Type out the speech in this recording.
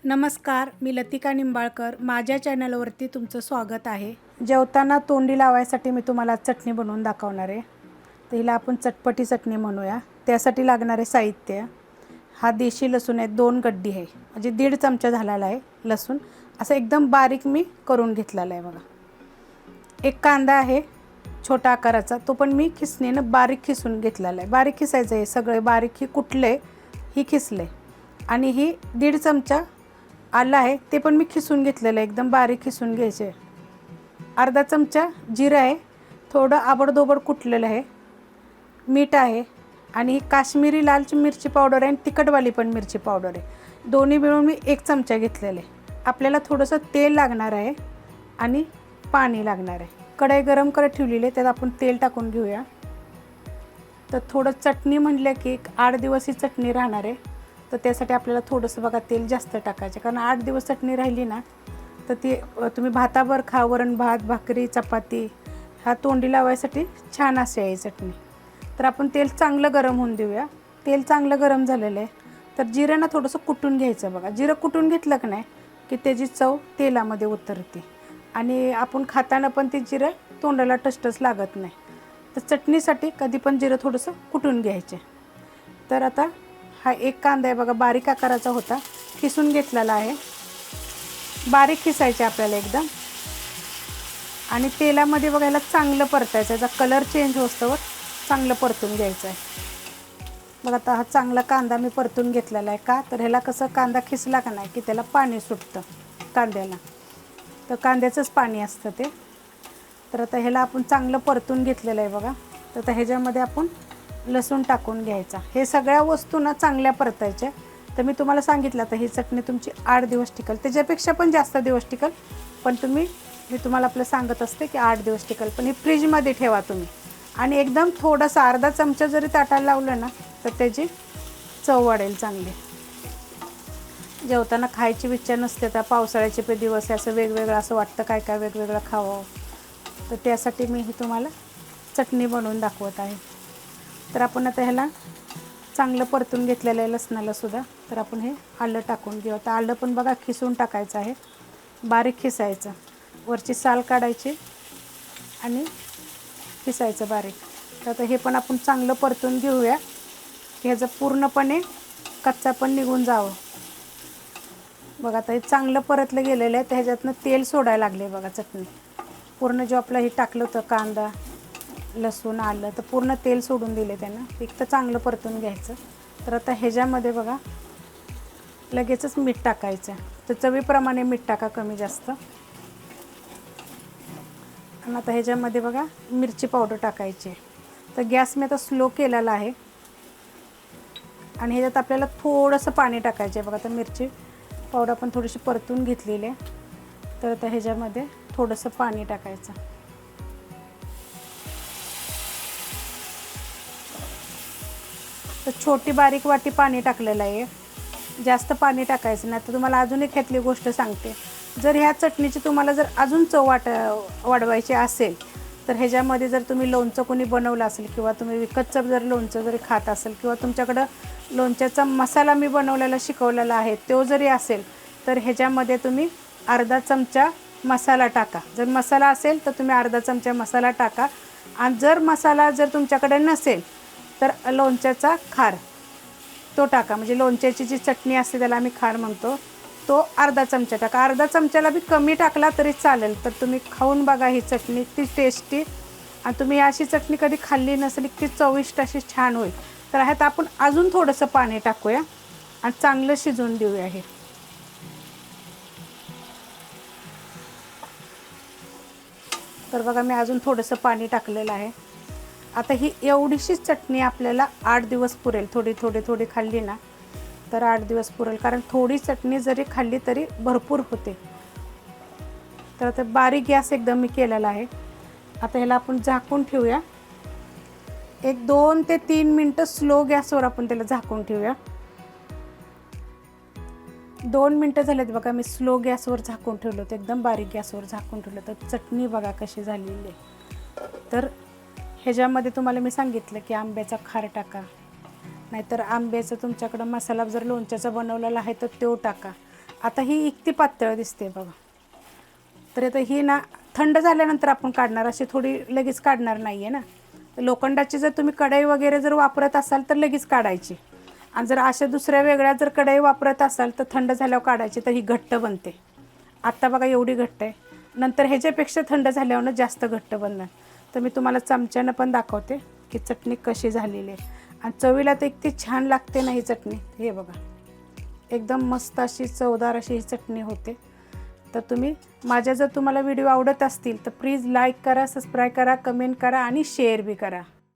नमस्कार, मी लतिका निंबाळकर. माझ्या चॅनलवरती तुमचं स्वागत आहे. जेवताना तोंडी लावायसाठी मी तुम्हाला चटणी बनवून दाखवणार आहे. तर हिला आपण चटपटी चटणी म्हणूया. त्यासाठी लागणारे साहित्य: हा देशी लसूण आहे, 2 गड्डी आहे, म्हणजे 1.5 चमचा झालेला आहे लसूण. असं एकदम बारीक मी करून घेतलेला आहे बघा. एक कांदा आहे छोटा आकाराचा, तो पण मी खिसणीनं बारीक खिसून घेतलेला आहे. बारीक खिसायचं आहे सगळे, बारीक ही कुटले ही खिसले. आणि ही 1.5 चमचा आलं आहे, ते पण मी खिसून घेतलेलं आहे, एकदम बारीक खिसून घ्यायचे. अर्धा चमचा जिरं आहे, थोडं आबडधोबड कुटलेलं आहे. मीठ आहे आणि ही काश्मीरी लाल मिरची पावडर आहे आणि तिखटवाली पण मिरची पावडर आहे. दोन्ही मिळून मी 1 चमचा घेतलेले. आपल्याला थोडंसं तेल लागणार आहे आणि पाणी लागणार आहे. कढई गरम करत ठेवलेली आहे, त्यात आपण तेल टाकून घेऊया. तर थोडं चटणी म्हटलं की 8 दिवस ही चटणी राहणार आहे, तर त्यासाठी आपल्याला थोडंसं बघा तेल जास्त टाकायचं. कारण 8 दिवस चटणी राहिली ना तर ती तुम्ही भातावर खा, वरण भात, भाकरी, चपाती, हा तोंडी लावायसाठी छान असे आहे चटणी. तर आपण तेल चांगलं गरम होऊन देऊया. तेल चांगलं गरम झालेलं आहे, तर जिरं ना थोडंसं कुटून घ्यायचं बघा. जिरं कुटून घेतलं की नाही की त्याची चव तेलामध्ये उतरते आणि आपण खाताना पण ते जिरं तोंडाला टचटच लागत नाही. तर चटणीसाठी कधी पण जिरं थोडंसं कुटून घ्यायचे. तर आता हा एक कांदा आहे बघा, बारीक आकाराचा होता, खिसून घेतलेला आहे. बारीक खिसायचे आपल्याला एकदम. आणि तेलामध्ये बघायला चांगलं परतायचं, याचा कलर चेंज होस्तवर चांगलं परतून घ्यायचं आहे बघा. आता हा चांगला कांदा मी परतून घेतलेला आहे. का तर ह्याला कसं कांदा खिसला का नाही की त्याला पाणी सुटतं कांद्याला, तर कांद्याचंच पाणी असतं ते. तर आता ह्याला आपण चांगलं परतून घेतलेलं आहे बघा. तर आता ह्याच्यामध्ये आपण लसूण टाकून घ्यायचा. हे सगळ्या वस्तू ना चांगल्या परतायच्या. तर मी तुम्हाला सांगितलं आता ही चटणी तुमची 8 दिवस टिकल, त्याच्यापेक्षा पण जास्त दिवस टिकल. पण मी तुम्हाला आपलं सांगत असते की 8 दिवस टिकल. पण हे फ्रीजमध्ये ठेवा तुम्ही. आणि एकदम थोडासा अर्धा चमचा जरी ताटाला लावलं ना तर त्याची चव वाढेल चांगली. जेवताना खायची इच्छा नसते, तर पावसाळ्याचे दिवस आहे, असं वेगवेगळं असं वाटतं काय काय वेगवेगळं खावं. तर त्यासाठी मी ही तुम्हाला चटणी बनवून दाखवत आहे. तर आपण आता ह्याला चांगलं परतून घेतलेलं आहे लसणाला सुद्धा. तर आपण हे आलं टाकून घेऊ. आता आलं पण बघा खिसून टाकायचं आहे, बारीक खिसायचं, वरची साल काढायची आणि खिसायचं बारीक. तर आता हे पण आपण चांगलं परतून घेऊया, ह्याचं पूर्णपणे कच्चा पण निघून जावं बघा. आता हे चांगलं परतलं गेलेलं आहे, तर ह्याच्यातनं तेल सोडायला लागले बघा. चटणी पूर्ण जो आपलं हे टाकलं होतं कांदा लसूण आलं, तर पूर्ण तेल सोडून दिले त्यानं. एक तर चांगलं परतून घ्यायचं. तर आता ह्याच्यामध्ये बघा लगेचच मीठ टाकायचं. तर चवीप्रमाणे मीठ टाका, कमी जास्त. आणि आता ह्याच्यामध्ये बघा मिरची पावडर टाकायची. तर गॅस मी आता स्लो केलेला आहे आणि ह्याच्यात आपल्याला थोडंसं पाणी टाकायचं आहे बघा. तर मिरची पावडर पण थोडीशी परतून घेतलेली आहे. तर आता ह्याच्यामध्ये थोडंसं पाणी टाकायचं. तर छोटी बारीक वाटी पाणी टाकलेलं आहे, जास्त पाणी टाकायचं नाही. तर तुम्हाला अजून एक ह्यातली गोष्ट सांगते, जर ह्या चटणीची तुम्हाला जर अजून चव वाढवायची असेल तर ह्याच्यामध्ये जर तुम्ही लोणचं कोणी बनवलं असेल किंवा तुम्ही विकतचं जर लोणचं जरी खात असेल किंवा तुमच्याकडं लोणच्याचा मसाला मी बनवलेला शिकवलेला आहे तो जरी असेल, तर ह्याच्यामध्ये तुम्ही अर्धा चमचा मसाला टाका. जर मसाला असेल तर तुम्ही अर्धा चमचा मसाला टाका. आणि जर मसाला जर तुमच्याकडे नसेल तर लोणच्याचा खार तो टाका. म्हणजे लोणच्याची जी चटणी असते त्याला आम्ही खार म्हणतो, तो अर्धा चमचा टाका. अर्धा चमच्याला बी कमी टाकला तरी चालेल. तर तुम्ही खाऊन बघा ही चटणी, ती टेस्टी. आणि तुम्ही अशी चटणी कधी खाल्ली नसेल, ती चविष्ट अशी छान होईल. तर ह्यात आपण अजून थोडंसं पाणी टाकूया आणि चांगलं शिजवून देऊया हे. तर बघा मी अजून थोडंसं पाणी टाकलेलं आहे. आता ही एवढीशी चटणी आपल्याला 8 दिवस पुरेल. थोडी थोडी थोडी खाल्ली ना तर 8 दिवस पुरेल. कारण थोडी चटणी जरी खाल्ली तरी भरपूर होते. तर आता बारीक गॅस एकदम मी केलेला आहे. आता ह्याला आपण झाकून ठेवूया. एक 2 ते 3 मिनटं स्लो गॅसवर आपण त्याला झाकून ठेवूया. 2 मिनटं झालेत बघा, मी स्लो गॅसवर झाकून ठेवलं होतं, एकदम बारीक गॅसवर झाकून ठेवलं. तर चटणी बघा कशी झालेली आहे. तर ह्याच्यामध्ये तुम्हाला मी सांगितलं की आंब्याचा खार टाका, नाहीतर आंब्याचा तुमच्याकडं मसाला जर लोणच्याचा बनवलेला आहे तर तो टाका. आता ही इतकी पातळ दिसते बघा. तर आता ही ना थंड झाल्यानंतर आपण काढणार, अशी थोडी लगेच काढणार नाही आहे ना. लोखंडाची जर तुम्ही कढई वगैरे जर वापरत असाल तर लगेच काढायची, आणि जर अशा दुसऱ्या वेगळ्या जर कढई वापरत असाल तर थंड झाल्यावर काढायची, तर ही घट्ट बनते. आत्ता बघा एवढी घट्ट आहे, नंतर ह्याच्यापेक्षा थंड झाल्यावर जास्त घट्ट बनणार. तर मी तुम्हाला चमच्यानं पण दाखवते की चटणी कशी झालेली आहे. आणि चवीला तर इतकी छान लागते ना ही चटणी. हे बघा एकदम मस्त अशी चवदार अशी ही चटणी होते. तर तुम्ही माझ्या जर तुम्हाला व्हिडिओ आवडत असतील तर प्लीज लाईक करा, सबस्क्राईब करा, कमेंट करा आणि शेअर बी करा.